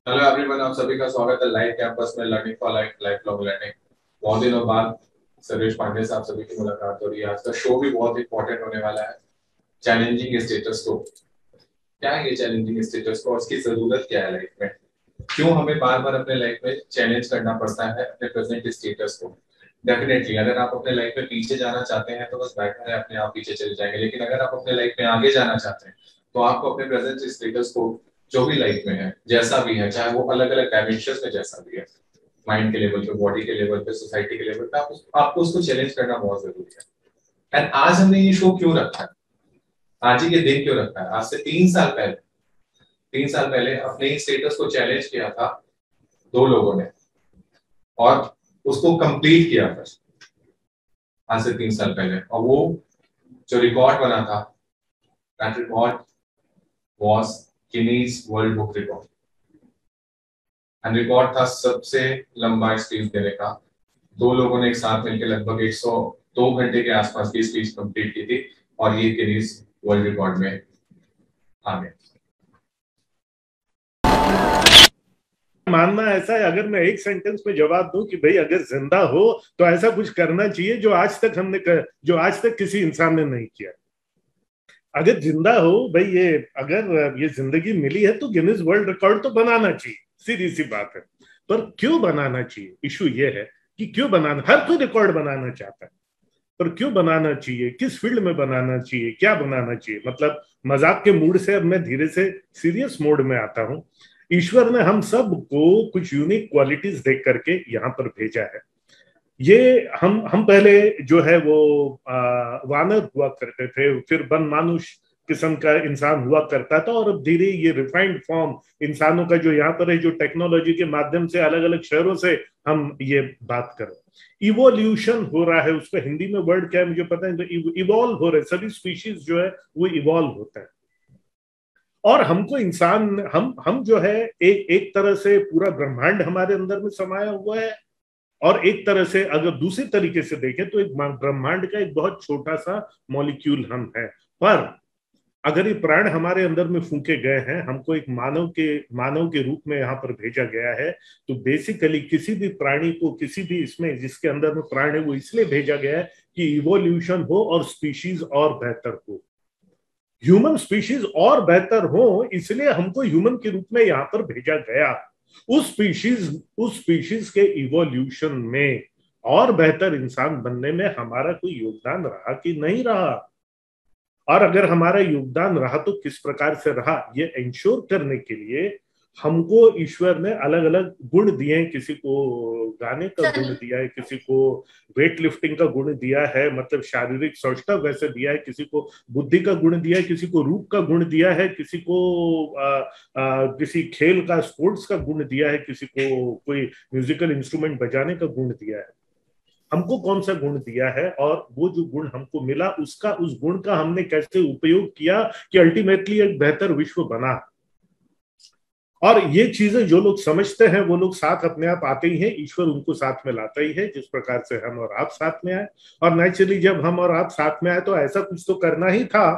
Hello everyone, आप सभी का स्वागत है लाइव कैंपस में learning for life life long learning. बहुत दिनों बाद सर्वेश पांडे से आप सभी की मुलाकात हो रही है। आज का शो भी बहुत इंपॉर्टेंट होने वाला है। चैलेंजिंग स्टेटस को, क्या है ये चैलेंजिंग स्टेटस को, उसकी जरूरत क्या है लाइफ में, क्यों हमें बार बार अपने लाइफ में चैलेंज करना पड़ता है अपने प्रेजेंट स्टेटस को। डेफिनेटली अगर आप अपने लाइफ में पीछे जाना चाहते हैं तो बस बैठे हैं, अपने आप पीछे चले जाएंगे। लेकिन अगर आप अपने लाइफ में आगे जाना चाहते हैं तो आपको अपने प्रेजेंट स्टेटस को, जो भी लाइफ में है, जैसा भी है, चाहे वो अलग अलग डायमेंशन में जैसा भी है, माइंड के लेवल पे, बॉडी के लेवल पे, सोसाइटी के लेवल पे, आपको उसको चैलेंज करना बहुत जरूरी है। एंड आज हमने ये शो क्यों रखा है, आज ही के दिन क्यों रखा है? आज से 3 साल पहले, 3 साल पहले अपने ही स्टेटस को चैलेंज किया था दो लोगों ने, और उसको कंप्लीट किया था आज से 3 साल पहले। और वो जो रिकॉर्ड बना था, that record was Guinness world book record. And record था सबसे लंबा स्पीच देने का। दो लोगों ने एक साथ मिलकर लगभग 102 घंटे के आसपास की स्पीच कंप्लीट की थी, और ये गिनीज वर्ल्ड रिकॉर्ड में आ गया। मानना ऐसा है, अगर मैं एक सेंटेंस में जवाब दूं कि भाई अगर जिंदा हो तो ऐसा कुछ करना चाहिए जो आज तक किसी इंसान ने नहीं किया। अगर जिंदा हो भाई, ये अगर ये जिंदगी मिली है तो गिनीज वर्ल्ड रिकॉर्ड तो बनाना चाहिए, सीधी सी बात है। पर क्यों बनाना चाहिए, इशू ये है कि क्यों बनाना, हर कोई रिकॉर्ड बनाना चाहता है, पर क्यों बनाना चाहिए, किस फील्ड में बनाना चाहिए, क्या बनाना चाहिए। मतलब मजाक के मूड से अब मैं धीरे से सीरियस मोड में आता हूं। ईश्वर ने हम सब को कुछ यूनिक क्वालिटीज देख करके यहाँ पर भेजा है। ये हम पहले जो है वो वानर हुआ करते थे, फिर बन मानुष किस्म का इंसान हुआ करता था, और अब धीरे ये रिफाइंड फॉर्म इंसानों का जो यहाँ पर है, जो टेक्नोलॉजी के माध्यम से अलग अलग शहरों से हम ये बात करें, इवोल्यूशन हो रहा है। उसका हिंदी में वर्ड क्या है मुझे पता है, तो इवॉल्व हो रहे हैं सभी स्पीशीज जो है वो इवॉल्व होता है। और हमको इंसान, हम जो है एक एक तरह से पूरा ब्रह्मांड हमारे अंदर में समाया हुआ है, और एक तरह से अगर दूसरी तरीके से देखें तो एक ब्रह्मांड का एक बहुत छोटा सा मॉलिक्यूल हम है। पर अगर ये प्राण हमारे अंदर में फूके गए हैं, हमको एक मानव के रूप में यहाँ पर भेजा गया है, तो बेसिकली किसी भी प्राणी को, किसी भी इसमें जिसके अंदर में प्राण है, वो इसलिए भेजा गया है कि इवोल्यूशन हो और स्पीशीज और बेहतर हो, ह्यूमन स्पीशीज और बेहतर हो, इसलिए हमको ह्यूमन के रूप में यहाँ पर भेजा गया। उस स्पीशीज के इवोल्यूशन में और बेहतर इंसान बनने में हमारा कोई योगदान रहा कि नहीं रहा, और अगर हमारा योगदान रहा तो किस प्रकार से रहा, ये इंश्योर करने के लिए हमको ईश्वर ने अलग अलग गुण दिए हैं। किसी को गाने का गुण दिया है, किसी को वेट लिफ्टिंग का गुण दिया है, मतलब शारीरिक सौष्ठव वैसे दिया है, किसी को बुद्धि का गुण दिया है, किसी को रूप का गुण दिया है, किसी को किसी खेल का, स्पोर्ट्स का गुण दिया है, किसी को कोई म्यूजिकल इंस्ट्रूमेंट बजाने का गुण दिया है। हमको कौन सा गुण दिया है, और वो जो गुण हमको मिला, उस गुण का हमने कैसे उपयोग किया कि अल्टीमेटली एक बेहतर विश्व बना। और ये चीजें जो लोग समझते हैं वो लोग साथ अपने आप आते ही हैं, ईश्वर उनको साथ में लाता ही है, जिस प्रकार से हम और आप साथ में आए। और नेचुरली जब हम और आप साथ में आए तो ऐसा कुछ तो करना ही था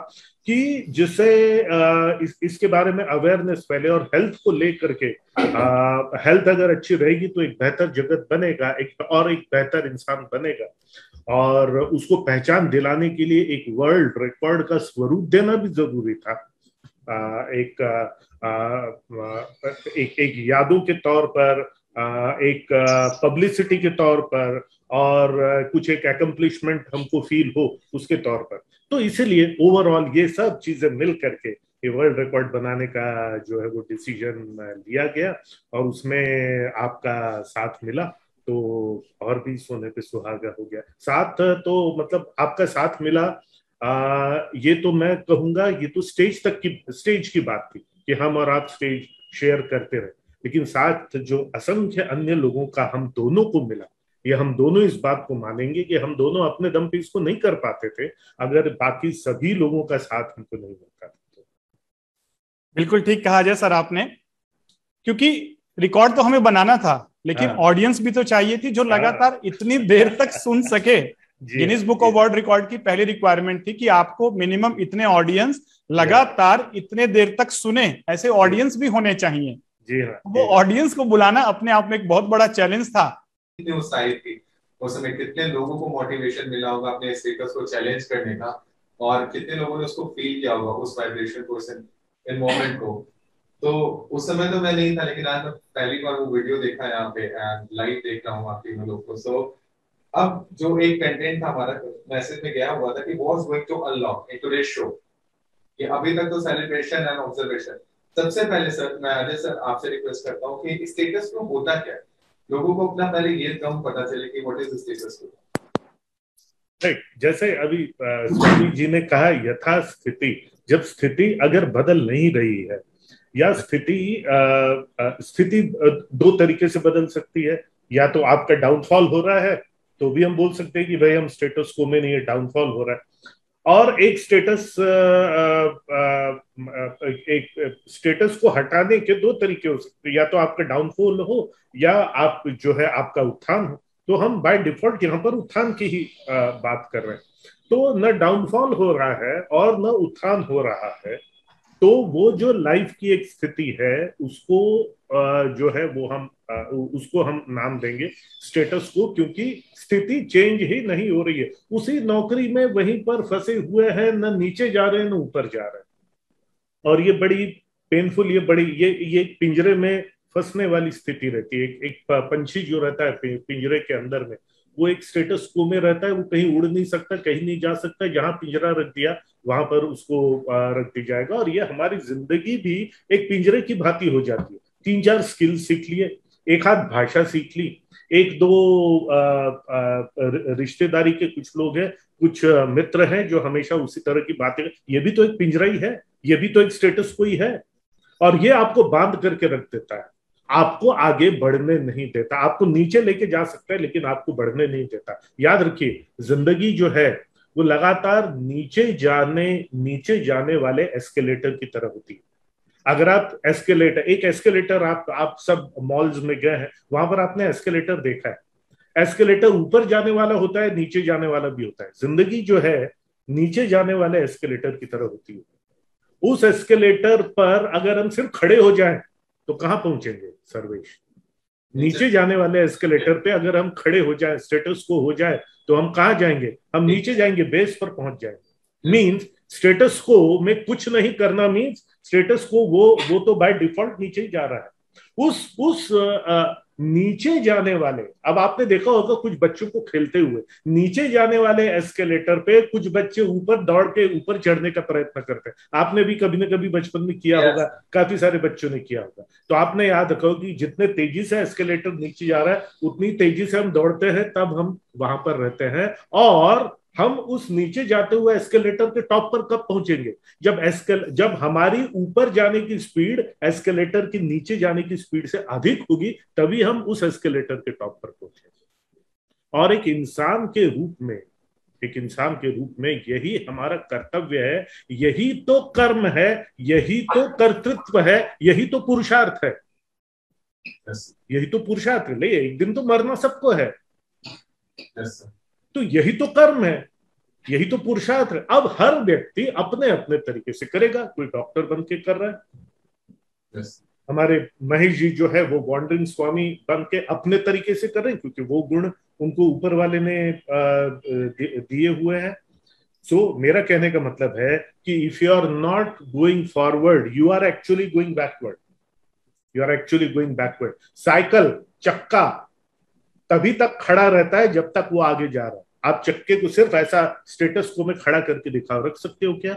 कि जिससे इसके बारे में अवेयरनेस फैले, और हेल्थ को लेकर के, हेल्थ अगर अच्छी रहेगी तो एक बेहतर जगत बनेगा, एक बेहतर इंसान बनेगा। और उसको पहचान दिलाने के लिए एक वर्ल्ड रिकॉर्ड का स्वरूप देना भी जरूरी था। एक एक यादों के तौर पर, एक पब्लिसिटी के तौर पर, और कुछ एक एकम्प्लिशमेंट हमको फील हो उसके तौर पर। तो इसीलिए ओवरऑल ये सब चीजें मिल करके ये वर्ल्ड रिकॉर्ड बनाने का जो है वो डिसीजन लिया गया, और उसमें आपका साथ मिला, तो और भी सोने पे सुहागा हो गया। साथ तो मतलब आपका साथ मिला, ये तो मैं कहूंगा, ये तो स्टेज की बात थी कि हम और आप स्टेज शेयर करते रहे, लेकिन साथ जो असंख्य अन्य लोगों का हम दोनों को मिला, ये हम दोनों इस बात को मानेंगे कि हम दोनों अपने दम पे इसको नहीं कर पाते थे अगर बाकी सभी लोगों का साथ हमको नहीं मिलता। बिल्कुल ठीक कहा अजय सर आपने, क्योंकि रिकॉर्ड तो हमें बनाना था, लेकिन ऑडियंस भी तो चाहिए थी जो लगातार इतनी देर तक सुन सके। Guinness book of world record की पहली रिक्वायरमेंट थी कि आपको मिनिमम इतने ऑडियंस लगातार इतने देर तक सुने, ऐसे ऑडियंस भी होने चाहिए। जी हाँ, वो ऑडियंस को बुलाना अपने आप में एक बहुत बड़ा चैलेंज था। कितनी उत्साहित थी उस समय, कितने लोगों को मोटिवेशन मिला होगा अपने स्टेटस को चैलेंज करने का, और कितने लोगों ने उसको फील किया होगा उस वाइब्रेशन को, इन मोमेंट को। तो उस समय तो मैं नहीं था, लेकिन आज मैं पहली बार वो वीडियो देखा यहाँ पे एंड लाइव देख रहा हूँ आप तीनों लोग को। सो अब जो एक कंटेंट था हमारा, मैसेज में गया हुआ था कि what's going to unlock in today's show, कि अभी तक तो सेलिब्रेशन एंड ऑब्जर्वेशन। सबसे पहले सर, मैं अजय सर आपसे रिक्वेस्ट करता हूँ कि स्टेटस को होता क्या है, लोगों को अपना पहले ये कम पता चले कि व्हाट इज स्टेटस को। राइट, जैसे अभी स्वामी जी ने कहा, यथास्थिति, जब स्थिति अगर बदल नहीं रही है, या स्थिति दो तरीके से बदल सकती है। या तो आपका डाउनफॉल हो रहा है तो भी हम बोल सकते हैं कि भाई हम स्टेटस को में नहीं है, डाउनफॉल हो रहा है। और एक स्टेटस को हटाने के दो तरीके हो सकते हैं, या तो आपका डाउनफॉल हो या आप जो है आपका उत्थान हो। तो हम बाय डिफॉल्ट यहाँ पर उत्थान की ही बात कर रहे हैं। तो न डाउनफॉल हो रहा है और न उत्थान हो रहा है। तो वो जो लाइफ की एक स्थिति है उसको जो है वो हम उसको हम नाम देंगे स्टेटस को, क्योंकि स्थिति चेंज ही नहीं हो रही है। उसी नौकरी में वहीं पर फंसे हुए हैं, न नीचे जा रहे हैं न ऊपर जा रहे हैं। और ये बड़ी पेनफुल, ये पिंजरे में फंसने वाली स्थिति रहती है। एक पंछी जो रहता है पिंजरे के अंदर में, वो एक स्टेटस को में रहता है, वो कहीं उड़ नहीं सकता, कहीं नहीं जा सकता। जहां पिंजरा रख दिया वहां पर उसको रख दिया जाएगा। और ये हमारी जिंदगी भी एक पिंजरे की भांति हो जाती है। 3-4 स्किल सीख लिए, एक आध भाषा सीख ली, एक दो रिश्तेदारी के कुछ लोग हैं, कुछ मित्र हैं जो हमेशा उसी तरह की बातें, ये भी तो एक पिंजरा ही है, ये भी तो एक स्टेटस को ही है। और ये आपको बांध करके रख देता है, आपको आगे बढ़ने नहीं देता। आपको नीचे लेके जा सकता है लेकिन आपको बढ़ने नहीं देता। याद रखिए, जिंदगी जो है वो लगातार नीचे जाने वाले एस्केलेटर की तरह होती है। अगर आप एक एस्केलेटर आप सब मॉल्स में गए हैं, वहां पर आपने एस्केलेटर देखा है। एस्केलेटर ऊपर जाने वाला होता है, नीचे जाने वाला भी होता है। जिंदगी जो है नीचे जाने वाले एस्केलेटर की तरह होती है। उस एस्केलेटर पर अगर हम सिर्फ खड़े हो जाएं तो कहां पहुंचेंगे सर्वेश? नीचे जाने वाले एस्केलेटर पे अगर हम खड़े हो जाएं, स्टेटस को हो जाए, तो हम कहां जाएंगे? हम नीचे जाएंगे, बेस पर पहुंच जाएंगे। मींस स्टेटस को में कुछ नहीं करना, मींस स्टेटस को वो तो बाय डिफॉल्ट नीचे ही जा रहा है। उस नीचे जाने वाले, अब आपने देखा होगा कुछ बच्चों को खेलते हुए, नीचे जाने वाले एस्केलेटर पे कुछ बच्चे ऊपर दौड़ के ऊपर चढ़ने का प्रयत्न करते हैं। आपने भी कभी ना कभी बचपन में किया होगा, काफी सारे बच्चों ने किया होगा। तो आपने याद रखो कि जितने तेजी से एस्केलेटर नीचे जा रहा है उतनी तेजी से हम दौड़ते हैं, तब हम वहां पर रहते हैं। और हम उस नीचे जाते हुए एस्केलेटर के टॉप पर कब पहुंचेंगे? जब हमारी ऊपर जाने की स्पीड एस्केलेटर की नीचे जाने की स्पीड से अधिक होगी, तभी हम उस एस्केलेटर के टॉप पर पहुंचेंगे। और एक इंसान के रूप में यही हमारा कर्तव्य है, यही तो कर्म है, यही तो कर्तृत्व है, यही तो पुरुषार्थ है। यही तो पुरुषार्थ है। एक दिन तो मरना सबको है, तो यही तो कर्म है, यही तो पुरुषार्थ है। अब हर व्यक्ति अपने अपने तरीके से करेगा। कोई डॉक्टर बन के कर रहा है, हमारे महेश जी जो है वो वॉन्डरिंग स्वामी बन के अपने तरीके से कर रहे हैं, क्योंकि वो गुण उनको ऊपर वाले ने दिए हुए हैं। सो मेरा कहने का मतलब है कि if you are not going forward, you are actually going backward. Cycle चक्का तभी तक खड़ा रहता है जब तक वो आगे जा रहा है। आप चक्के को सिर्फ ऐसा स्टेटस को में खड़ा करके दिखाओ, रख सकते हो क्या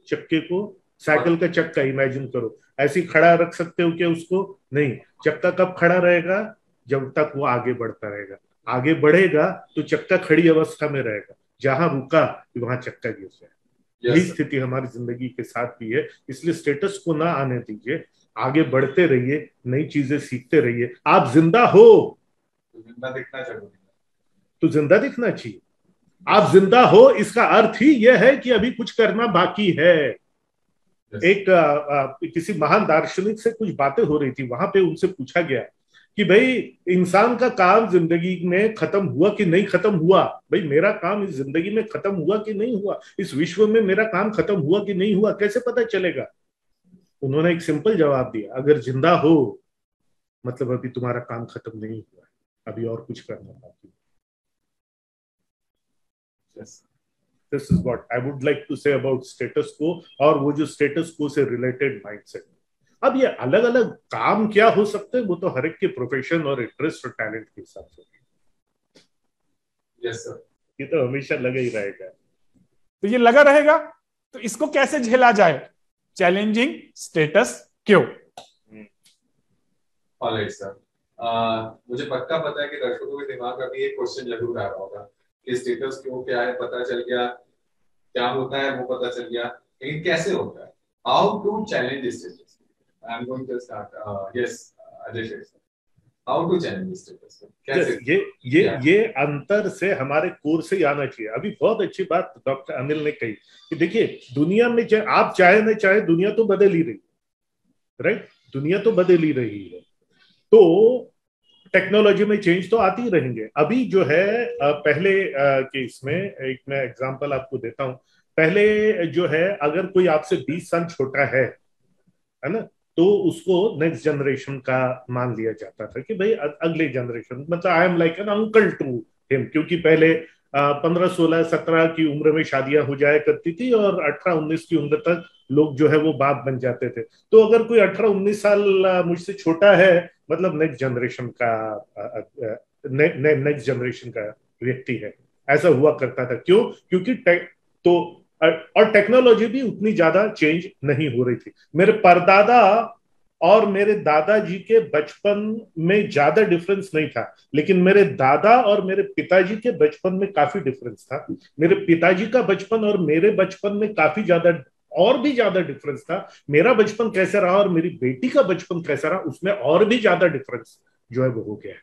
चक्के को? साइकिल का चक्का इमेजिन करो, ऐसे खड़ा रख सकते हो क्या उसको? नहीं। चक्का कब खड़ा रहेगा? जब तक वो आगे बढ़ता रहेगा। आगे बढ़ेगा तो चक्का खड़ी अवस्था में रहेगा, जहां रुका वहां चक्का गिर जाए। यही स्थिति हमारी जिंदगी के साथ भी है। इसलिए स्टेटस को ना आने दीजिए, आगे बढ़ते रहिए, नई चीजें सीखते रहिए। आप जिंदा हो तो जिंदा दिखना चाहिए। आप जिंदा हो इसका अर्थ ही यह है कि अभी कुछ करना बाकी है। एक किसी महान दार्शनिक से कुछ बातें हो रही थी, वहां पे उनसे पूछा गया कि भाई इंसान का काम जिंदगी में खत्म हुआ कि नहीं खत्म हुआ? भाई मेरा काम इस जिंदगी में खत्म हुआ कि नहीं हुआ? इस विश्व में मेरा काम खत्म हुआ कि नहीं हुआ? कैसे पता चलेगा? उन्होंने एक सिंपल जवाब दिया, अगर जिंदा हो मतलब अभी तुम्हारा काम खत्म नहीं हुआ है, अभी और कुछ करना बाकी। This is what I would like to say about status को, और वो जो स्टेटस को से रिलेटेड माइंडसेट। अब ये अलग अलग काम क्या हो सकते हैं वो तो हर एक के प्रोफेशन और इंटरेस्ट और टैलेंट के हिसाब से। यस सर, ये तो हमेशा लगा ही रहेगा। तो ये लगा रहेगा, तो इसको कैसे झेला जाए? चैलेंजिंग स्टेटस क्यों। ऑलराइट सर, मुझे पक्का पता है कि दर्शकों के दिमाग में भी एक क्वेश्चन जरूर आ रहा होगा कि स्टेटस क्यों क्या है, पता चल गया क्या होता है वो पता चल गया, लेकिन कैसे होता है, how to challenge status. I am going to start. Yes Ajay sir, how to challenge status कैसे? ये अंतर से हमारे कोर्स से आना चाहिए। अभी बहुत अच्छी बात डॉक्टर अनिल ने कही कि देखिए दुनिया में आप चाहे न चाहे दुनिया तो बदल ही रही, राइट, दुनिया तो बदल ही रही है, तो टेक्नोलॉजी में चेंज तो आती ही रहेंगे। अभी जो है पहले केस में एक मैं एग्जांपल आपको देता हूं। पहले जो है अगर कोई आपसे 20 साल छोटा है ना, तो उसको नेक्स्ट जनरेशन का मान लिया जाता था कि भाई अगले जनरेशन, मतलब I am like an uncle to him, क्योंकि पहले 15 16 17 की उम्र में शादियां हो जाया करती थी और 18 19 की उम्र तक लोग जो है वो बाप बन जाते थे। तो अगर कोई 18 19 साल मुझसे छोटा है, मतलब नेक्स्ट जनरेशन का नेक्स्ट जनरेशन का व्यक्ति है। ऐसा हुआ करता था, क्यों? क्योंकि तो और टेक्नोलॉजी भी उतनी ज्यादा चेंज नहीं हो रही थी। मेरे परदादा और मेरे दादाजी के बचपन में ज्यादा डिफरेंस नहीं था, लेकिन मेरे दादा और मेरे पिताजी के बचपन में काफी डिफरेंस था। मेरे पिताजी का बचपन और मेरे बचपन में काफी ज्यादा और भी ज्यादा डिफरेंस था। मेरा बचपन कैसे रहा और मेरी बेटी का बचपन कैसा रहा उसमें और भी ज्यादा डिफरेंस जो है वो हो गया है।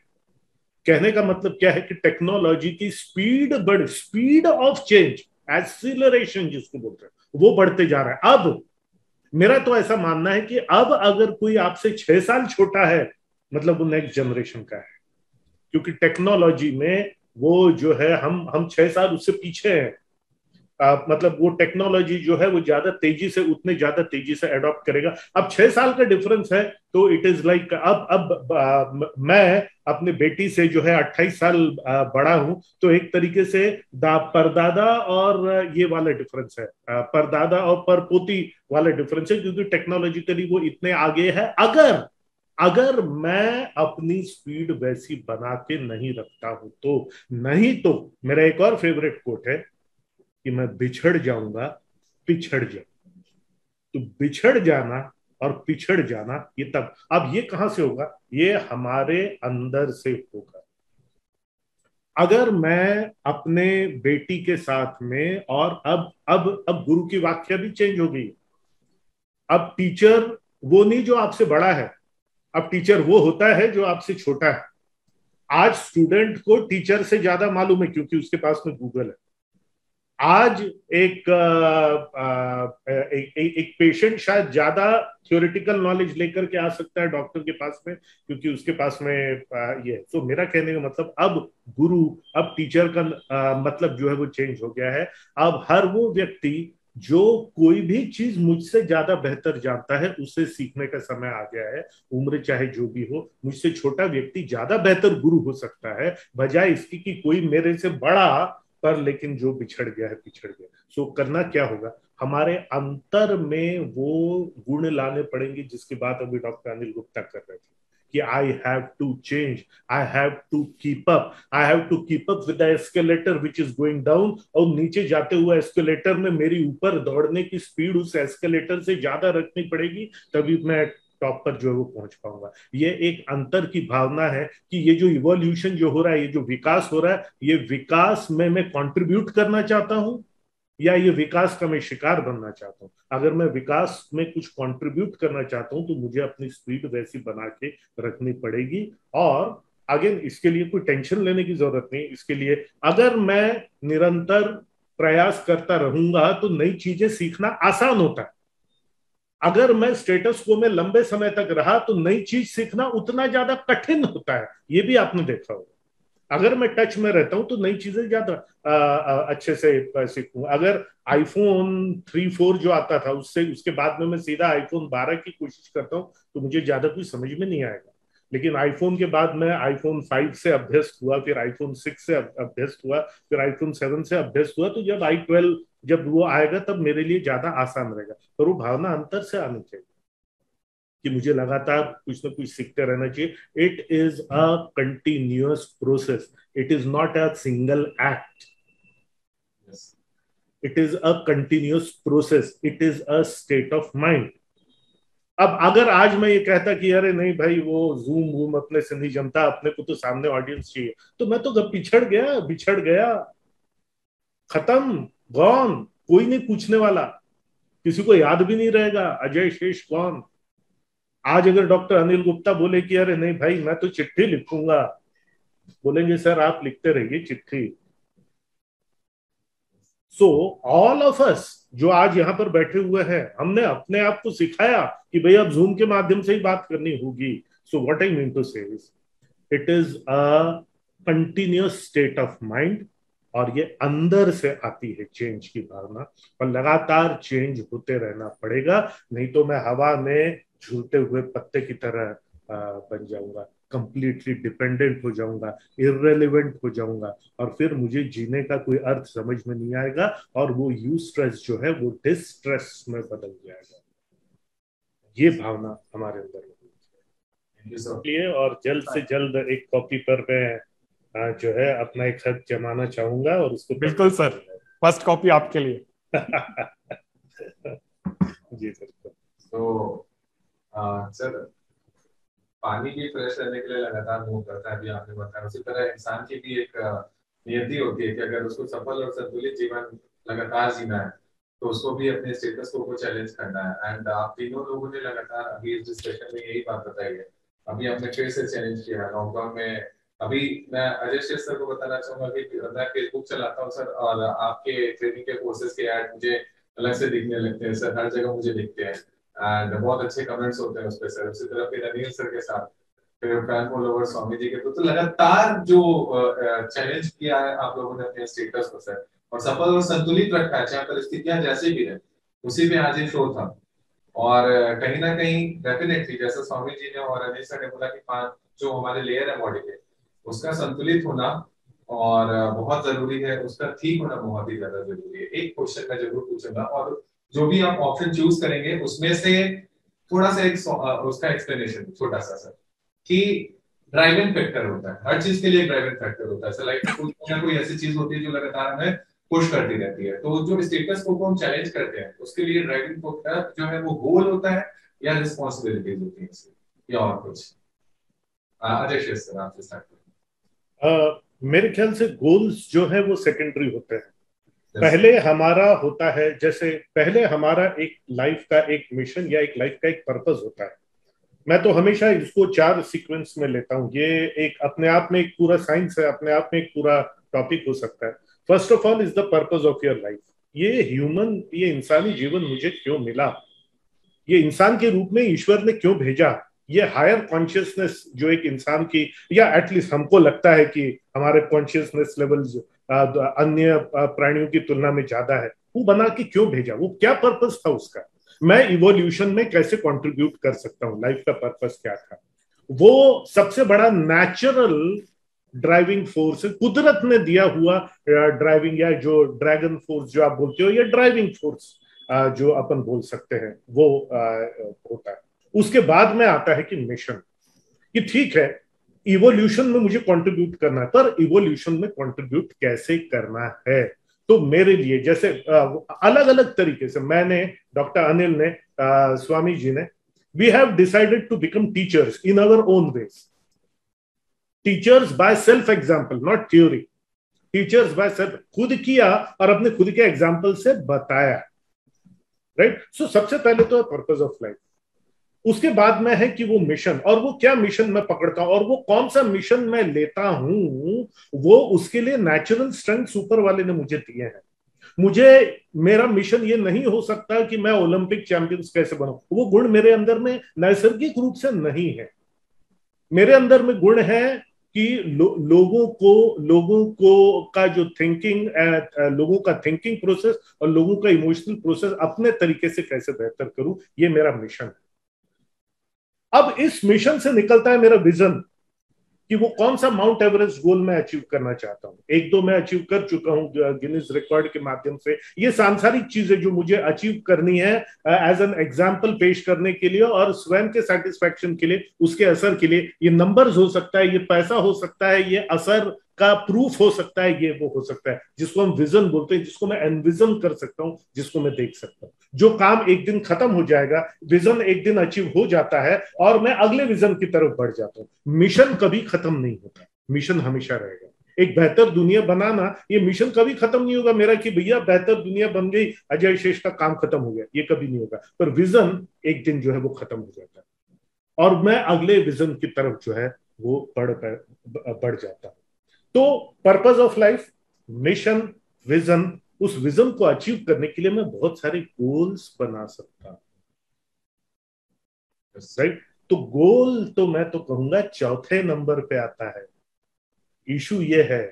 कहने का मतलब क्या है कि टेक्नोलॉजी की स्पीड ऑफ चेंज, एक्सीलरेशन जिसको बोलते हैं, वो बढ़ते जा रहा है। अब मेरा तो ऐसा मानना है कि अब अगर कोई आपसे 6 साल छोटा है, मतलब वो नेक्स्ट जनरेशन का है, क्योंकि टेक्नोलॉजी में वो जो है हम 6 साल उससे पीछे हैं। मतलब वो टेक्नोलॉजी जो है वो उतने ज्यादा तेजी से अडॉप्ट करेगा। अब 6 साल का डिफरेंस है, तो इट इज लाइक अब मैं अपने बेटी से जो है 28 साल बड़ा हूं, तो एक तरीके से परदादा और ये वाला डिफरेंस है, परदादा और परपोती वाला डिफरेंस है, क्योंकि टेक्नोलॉजिकली वो इतने आगे है। अगर मैं अपनी स्पीड वैसी बना के नहीं रखता हूं तो। नहीं तो मेरा एक और फेवरेट कोट है कि मैं बिछड़ जाऊंगा, पिछड़ जाऊंगा। तो बिछड़ जाना और पिछड़ जाना ये तब, अब ये कहां से होगा? ये हमारे अंदर से होगा। अगर मैं अपने बेटी के साथ में, और अब गुरु की व्याख्या भी चेंज हो गई। अब टीचर वो नहीं जो आपसे बड़ा है, अब टीचर वो होता है जो आपसे छोटा है। आज स्टूडेंट को टीचर से ज्यादा मालूम है, क्योंकि उसके पास में गूगल है। आज एक पेशेंट शायद ज्यादा थ्योरेटिकल नॉलेज लेकर के आ सकता है डॉक्टर के पास में, क्योंकि उसके पास में ये। तो मेरा कहने का मतलब अब गुरु, अब टीचर का मतलब जो है वो चेंज हो गया है। अब हर वो व्यक्ति जो कोई भी चीज मुझसे ज्यादा बेहतर जानता है, उससे सीखने का समय आ गया है। उम्र चाहे जो भी हो, मुझसे छोटा व्यक्ति ज्यादा बेहतर गुरु हो सकता है, बजाय इसकी कि कोई मेरे से बड़ा, पर लेकिन जो बिछड़ गया है पिछड़ गया। सो करना क्या होगा? हमारे अंतर में वो गुण लाने पड़ेंगे, जिसकी बात अभी डॉक्टर अनिल गुप्ता कर रहे थे कि I have to change, I have to keep up, I have to keep up with the escalator which is going down. और नीचे जाते हुए एस्केलेटर में मेरी ऊपर दौड़ने की स्पीड उस एस्केलेटर से ज्यादा रखनी पड़ेगी, तभी मैं टॉप पर जो है वो पहुंच पाऊंगा। ये एक अंतर की भावना है कि ये जो इवोल्यूशन जो हो रहा है, ये जो विकास हो रहा है, ये विकास में मैं कंट्रीब्यूट करना चाहता हूं, या ये विकास का मैं शिकार बनना चाहता हूं। अगर मैं विकास में कुछ कंट्रीब्यूट करना चाहता हूं, तो मुझे अपनी स्पीड वैसी बना के रखनी पड़ेगी। और अगेन इसके लिए कोई टेंशन लेने की जरूरत नहीं। इसके लिए अगर मैं निरंतर प्रयास करता रहूंगा तो नई चीजें सीखना आसान होता है। अगर मैं स्टेटस को में लंबे समय तक रहा तो नई चीज सीखना उतना ज्यादा कठिन होता है। ये भी आपने देखा होगा। अगर मैं टच में रहता हूं तो नई चीजें ज्यादा अच्छे से सीखूं। अगर आईफोन 3 4 जो आता था, उसके बाद में मैं सीधा आईफोन 12 की कोशिश करता हूं, तो मुझे ज्यादा कुछ समझ में नहीं आएगा। लेकिन आईफोन के बाद मैं आईफोन 5 से अभ्यस्त हुआ, फिर आईफोन 6 से अभ्यस्त हुआ, फिर आईफोन 7 से अभ्यस्त हुआ। तो जब i12 जब वो आएगा तब मेरे लिए ज्यादा आसान रहेगा। पर वो भावना अंतर से आनी चाहिए कि मुझे लगातार कुछ ना कुछ सीखते रहना चाहिए। It is a continuous process, it is not a single act, it is a continuous process, it is a state of mind. अब अगर आज मैं ये कहता कि अरे नहीं भाई वो जूम वूम अपने से नहीं जमता, अपने को तो सामने ऑडियंस चाहिए, तो मैं तो बिछड़ गया, खत्म, गॉन, कोई नहीं पूछने वाला, किसी को याद भी नहीं रहेगा अजय शेष कौन। आज अगर डॉक्टर अनिल गुप्ता बोले कि अरे नहीं भाई मैं तो चिट्ठी लिखूंगा, बोलेंगे सर आप लिखते रहिए चिट्ठी। सो ऑल ऑफ अस जो आज यहाँ पर बैठे हुए हैं, हमने अपने आप को सिखाया कि भाई अब जूम के माध्यम से ही बात करनी होगी। So what I mean to say is it is a continuous state of mind, और ये अंदर से आती है चेंज की भावना, और लगातार चेंज होते रहना पड़ेगा, नहीं तो मैं हवा में झूलते हुए पत्ते की तरह बन जाऊंगा, कंप्लीटली डिपेंडेंट हो जाऊंगा, इररेलेवेंट हो जाऊंगा, और फिर मुझे जीने का कोई अर्थ समझ में नहीं आएगा, और वो यू स्ट्रेस जो है वो डिस्ट्रेस में बदल जाएगा। ये भावना हमारे अंदर होनी चाहिए। और जल्द से जल्द एक कॉपी पर मैं जो है अपना एक खत जमाना चाहूंगा, और उसको बिल्कुल सर, फर्स्ट कॉपी आपके लिए। जी सर। तो सर पानी भी फ्रेश रहने के लिए लगातार मूव करता है, अभी आपने बताया, उसी तरह इंसान की भी एक नियति होती है कि अगर उसको सफल और संतुलित जीवन लगातार जीना है तो उसको भी अपने स्टेटस को चैलेंज करना है। एंड आप तीनों लोगों ने लगातार अभी इस डिस्कशन में यही बात बताई है। अभी आपने फिर से चैलेंज किया है लॉकडाउन में। अभी मैं अजय शेष सर को बताना चाहूंगा कि मैं फेसबुक चलाता हूँ सर, और आपके ट्रेनिंग के कोर्सेज के ऐड मुझे अलग से दिखने लगते हैं सर, हर जगह मुझे दिखते हैं एंड बहुत अच्छे कमेंट्स होते हैं उस पर सर। उसी तरह फिर अनिल सर के साथ, फिर फैन फॉलोवर स्वामी जी के, तो लगातार जो चैलेंज किया है आप लोगों ने अपने स्टेटस को सर, और सफल और संतुलित रखा है चाहे परिस्थितियां जैसे भी रहे, उसी पे आज ये शो था। और कहीं ना कहीं डेफिनेटली जैसे स्वामी जी ने और अनिल सर ने बोला कि 5 जो हमारे लेयर है बॉडी के, उसका संतुलित होना और बहुत जरूरी है, उसका ठीक होना बहुत ही ज्यादा जरूरी है। एक क्वेश्चन मैं जरूर पूछूंगा, और जो भी आप ऑप्शन चूज करेंगे उसमें से थोड़ा सा एक उसका एक्सप्लेनेशन छोटा सा सर, कि ड्राइविंग फैक्टर होता है हर चीज के लिए, ड्राइविंग फैक्टर होता है सर, लाइक कोई ऐसी चीज होती है जो लगातार हमें पुश करती रहती है। तो जो स्टेटस को हम चैलेंज करते हैं उसके लिए ड्राइविंग फैक्टर जो है वो गोल होता है या रिस्पॉन्सिबिलिटीज होती है या और कुछ? अजय शेष सर आपसे स्टार्ट करें। मेरे ख्याल से गोल्स जो है वो सेकेंडरी होते हैं। पहले हमारा होता है, जैसे पहले हमारा एक लाइफ का एक मिशन या एक लाइफ का एक पर्पस होता है। मैं तो हमेशा इसको 4 सीक्वेंस में लेता हूँ। ये एक अपने आप में एक पूरा साइंस है, अपने आप में एक पूरा टॉपिक हो सकता है। First of all is the purpose of your life. ये इंसानी जीवन मुझे क्यों मिला, ये इंसान के रूप में ईश्वर ने क्यों भेजा, ये हायर कॉन्शियसनेस जो एक इंसान की, या एटलीस्ट हमको लगता है कि हमारे कॉन्शियसनेस लेवल अन्य प्राणियों की तुलना में ज्यादा है, वो बना के क्यों भेजा, वो क्या पर्पस था उसका, मैं इवोल्यूशन में कैसे कंट्रीब्यूट कर सकता हूँ, लाइफ का पर्पस क्या था। वो सबसे बड़ा नेचुरल ड्राइविंग फोर्स है, कुदरत ने दिया हुआ ड्राइविंग, या जो ड्रैगन फोर्स जो आप बोलते हो, या ड्राइविंग फोर्स जो अपन बोल सकते हैं, वो होता है। उसके बाद में आता है कि मिशन, कि ठीक है इवोल्यूशन में मुझे कंट्रीब्यूट करना है, पर इवोल्यूशन में कंट्रीब्यूट कैसे करना है। तो मेरे लिए जैसे अलग अलग तरीके से मैंने, डॉक्टर अनिल ने, स्वामी जी ने, we have decided to become teachers in our own ways. Teachers by self example, not theory, teachers by self, खुद किया और अपने खुद के एग्जाम्पल से बताया, राइट। सो सबसे पहले तो पर्पस ऑफ लाइफ, उसके बाद में है कि वो मिशन, और वो क्या मिशन मैं पकड़ता हूं और वो कौन सा मिशन मैं लेता हूं, वो उसके लिए नेचुरल स्ट्रेंथ ऊपर वाले ने मुझे दिए हैं। मेरा मिशन ये नहीं हो सकता कि मैं ओलंपिक चैंपियंस कैसे बनूं, वो गुण मेरे अंदर में नैसर्गिक रूप से नहीं है। मेरे अंदर में गुण है कि लोगों को का जो थिंकिंग, लोगों का थिंकिंग प्रोसेस और लोगों का इमोशनल प्रोसेस अपने तरीके से कैसे बेहतर करूं, ये मेरा मिशन है। अब इस मिशन से निकलता है मेरा विजन कि वो कौन सा माउंट एवरेस्ट गोल मैं अचीव करना चाहता हूं। एक दो मैं अचीव कर चुका हूं गिनीज रिकॉर्ड के माध्यम से। ये सांसारिक चीजें जो मुझे अचीव करनी है एज एन एग्जाम्पल पेश करने के लिए और स्वयं के सेटिस्फैक्शन के लिए, उसके असर के लिए, ये नंबर्स हो सकता है, ये पैसा हो सकता है, ये असर का प्रूफ हो सकता है, ये वो हो सकता है जिसको हम विजन बोलते हैं, जिसको मैं एनविजन कर सकता हूं, जिसको मैं देख सकता हूं। जो काम एक दिन खत्म हो जाएगा, विजन एक दिन अचीव हो जाता है और मैं अगले विजन की तरफ बढ़ जाता हूं। मिशन कभी खत्म नहीं होता, मिशन हमेशा रहेगा। एक बेहतर दुनिया बनाना, ये मिशन कभी खत्म नहीं होगा मेरा कि भैया बेहतर दुनिया बन गई, अजय शेष का काम खत्म हो गया, ये कभी नहीं होगा। पर विजन एक दिन जो है वो खत्म हो जाता है और मैं अगले विजन की तरफ जो है वो बढ़ जाता हूं। तो purpose of life, mission, vision, उस विजन को अचीव करने के लिए मैं बहुत सारे गोल्स बना सकता हूं, राइट। तो गोल तो मैं तो कहूंगा चौथे नंबर पे आता है। इशू ये है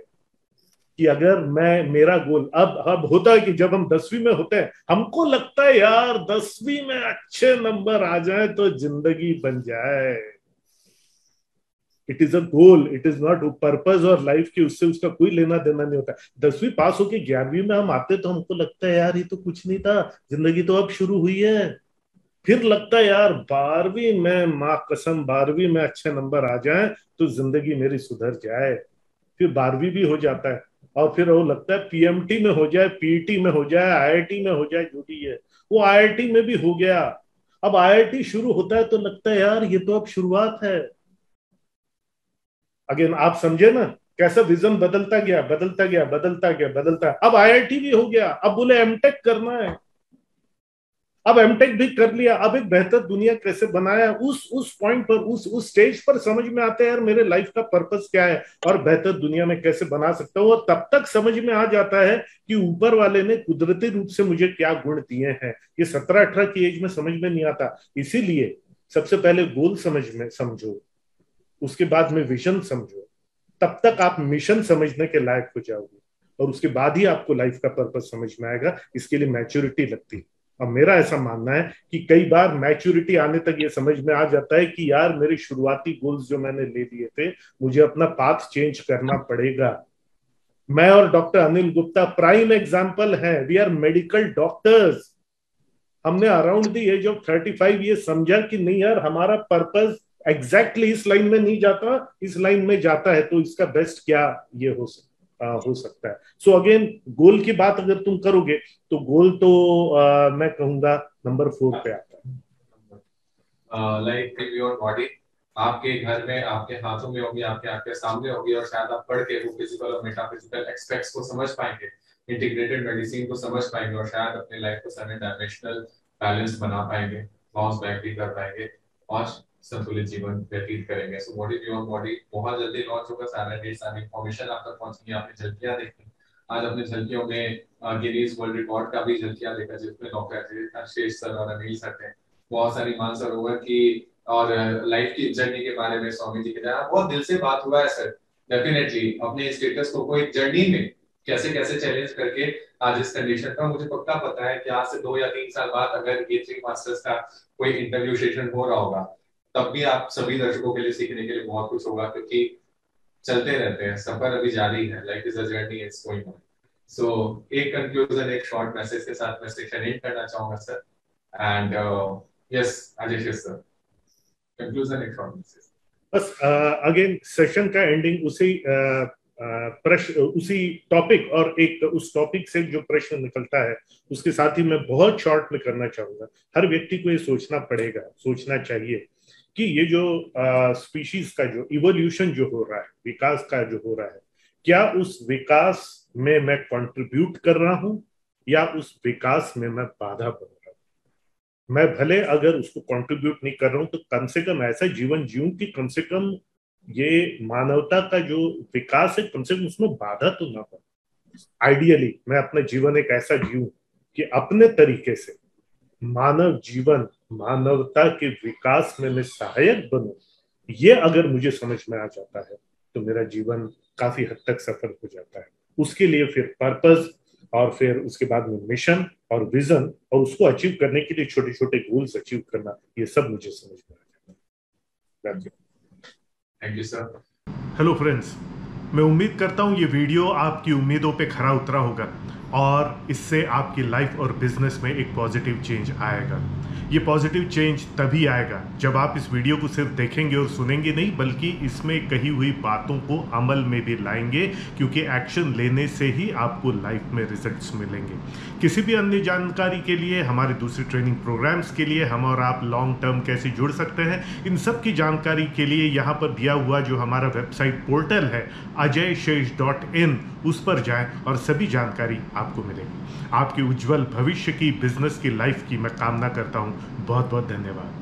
कि अगर मैं, मेरा गोल अब होता है कि जब हम 10वीं में होते हैं हमको लगता है यार 10वीं में अच्छे नंबर आ जाए तो जिंदगी बन जाए। It is a goal, it is not purpose और लाइफ की उससे उसका कोई लेना देना नहीं होता। 10वीं पास होके 11वीं में हम आते तो हमको लगता है यार ये तो कुछ नहीं था, जिंदगी तो अब शुरू हुई है। फिर लगता है यार 12वीं में, माँ कसम 12वीं में अच्छे नंबर आ जाए तो जिंदगी मेरी सुधर जाए। फिर 12वीं भी हो जाता है और फिर वो लगता है पीएमटी में हो जाए, पीईटी में हो जाए, आईआईटी में हो जाए, जो भी है वो आईआईटी में भी हो गया। अब आईआईटी शुरू होता है तो लगता है यार ये तो अब शुरुआत है। अगेन आप समझे ना कैसा विजन बदलता गया, बदलता गया, बदलता गया, बदलता। अब आईआईटी भी हो गया, अब बोले एमटेक करना है, अब एमटेक भी कर लिया, अब एक बेहतर दुनिया कैसे बनाया। उस पॉइंट पर, उस स्टेज पर समझ में आता है यार मेरे लाइफ का पर्पस क्या है और बेहतर दुनिया में कैसे बना सकता हूँ। और तब तक समझ में आ जाता है कि ऊपर वाले ने कुदरती रूप से मुझे क्या गुण दिए हैं। ये 17-18 की एज में समझ में नहीं आता। इसीलिए सबसे पहले गोल समझो, उसके बाद में विजन समझो, तब तक आप मिशन समझने के लायक हो जाओगे और उसके बाद ही आपको लाइफ का पर्पस समझ में आएगा। इसके लिए मैच्योरिटी लगती है। और मेरा ऐसा मानना है कि कई बार मैच्योरिटी आने तक ये समझ में आ जाता है कि यार मेरे शुरुआती गोल्स जो मैंने ले लिए थे, मुझे अपना पाथ चेंज करना पड़ेगा। मैं और doctor Anil Gupta prime example है। We are medical doctors. हमने अराउंड द एज ऑफ 35 ये समझा कि नहीं यार हमारा पर्पस एग्जैक्टली इस लाइन में नहीं जाता, इस लाइन में जाता है, तो इसका बेस्ट क्या ये हो सकता है। सो अगेन गोल की बात अगर तुम करोगे तो गोल तो मैं कहूंगा नंबर 4 पे आता है। लाइक योर बॉडी आपके घर में, आपके हाथों में होगी, आपके आपके सामने होगी और शायद आप पढ़ के वो फिजिकल और मेटाफिजिकल एस्पेक्ट्स को समझ पाएंगे, इंटीग्रेटेड मेडिसिन को समझ पाएंगे और शायद अपने लाइफ को 7 डायमेंशनल बैलेंस बना पाएंगे, बाउंस बैक भी कर पाएंगे और संतुलित जीवन व्यतीत करेंगे। So what is your body बहुत जल्दी लॉन्च होगा, सारा डेट सारी इंफॉर्मेशन आप तक पहुंचेगी। आपने झलकियां देखी आज, अपने झलकियों में गिनीज वर्ल्ड रिकॉर्ड का भी झलकियां देखा जिसमें डॉक्टर शेष सर और अनिल सर थे। बहुत सारी मानसरोवर की और लाइफ की जर्नी के बारे में स्वामी जी के जहाँ बहुत दिल से बात हुआ है सर। डेफिनेटली अपने स्टेटस को कोई जर्नी में कैसे कैसे चैलेंज करके आज इस कंडीशन पर, मुझे पक्का पता है कि आज से 2 या 3 साल बाद अगर ये 3 मास्टर्स का कोई इंटरव्यू सेशन हो रहा होगा तब भी आप सभी दर्शकों के लिए सीखने के लिए बहुत कुछ होगा, क्योंकि चलते रहते हैं, सफर अभी जारी है, life is a journey, it's going on. So एक कंक्लूजन, एक शॉर्ट मैसेज के साथ मैं सेशन एंड करना चाहूंगा sir. And yes Ajay sir, conclusion एक शॉर्ट मैसेज। बस अगेन सेशन का एंडिंग उसी टॉपिक और एक उस टॉपिक से जो प्रश्न निकलता है उसके साथ ही मैं बहुत शॉर्ट में करना चाहूंगा। हर व्यक्ति को ये सोचना पड़ेगा, सोचना चाहिए कि ये जो स्पीशीज का जो इवोल्यूशन जो हो रहा है, विकास का जो हो रहा है, क्या उस विकास में मैं कंट्रीब्यूट कर रहा हूं या उस विकास में मैं बाधा बन रहा हूं। मैं भले अगर उसको कंट्रीब्यूट नहीं कर रहा हूं तो कम से कम ऐसा जीवन जीऊं कि कम से कम ये मानवता का जो विकास है कम से कम उसमें बाधा तो ना पड़े। आइडियली मैं अपना जीवन एक ऐसा जीऊं कि अपने तरीके से मानव जीवन, मानवता के विकास में मैं सहायक बनूं। ये अगर मुझे समझ में आ जाता है तो मेरा जीवन काफी हद तक सफल हो जाता है। उसके लिए फिर पर्पस और फिर उसके बाद में मिशन और विजन और उसको अचीव करने के लिए छोटे छोटे गोल्स अचीव करना, ये सब मुझे समझ में आ जाता है। Thank you sir. Hello friends, मैं उम्मीद करता हूँ ये वीडियो आपकी उम्मीदों पे खरा उतरा होगा और इससे आपकी लाइफ और बिजनेस में एक पॉजिटिव चेंज आएगा। ये पॉजिटिव चेंज तभी आएगा जब आप इस वीडियो को सिर्फ देखेंगे और सुनेंगे नहीं, बल्कि इसमें कही हुई बातों को अमल में भी लाएंगे, क्योंकि एक्शन लेने से ही आपको लाइफ में रिजल्ट्स मिलेंगे। किसी भी अन्य जानकारी के लिए, हमारे दूसरे ट्रेनिंग प्रोग्राम्स के लिए, हम और आप लॉन्ग टर्म कैसे जुड़ सकते हैं, इन सब की जानकारी के लिए यहाँ पर दिया हुआ जो हमारा वेबसाइट पोर्टल है ajayshesh.in, उस पर जाएं और सभी जानकारी आपको मिलेगी। आपके उज्जवल भविष्य की, बिजनेस की, लाइफ की मैं कामना करता हूँ। बहुत बहुत धन्यवाद।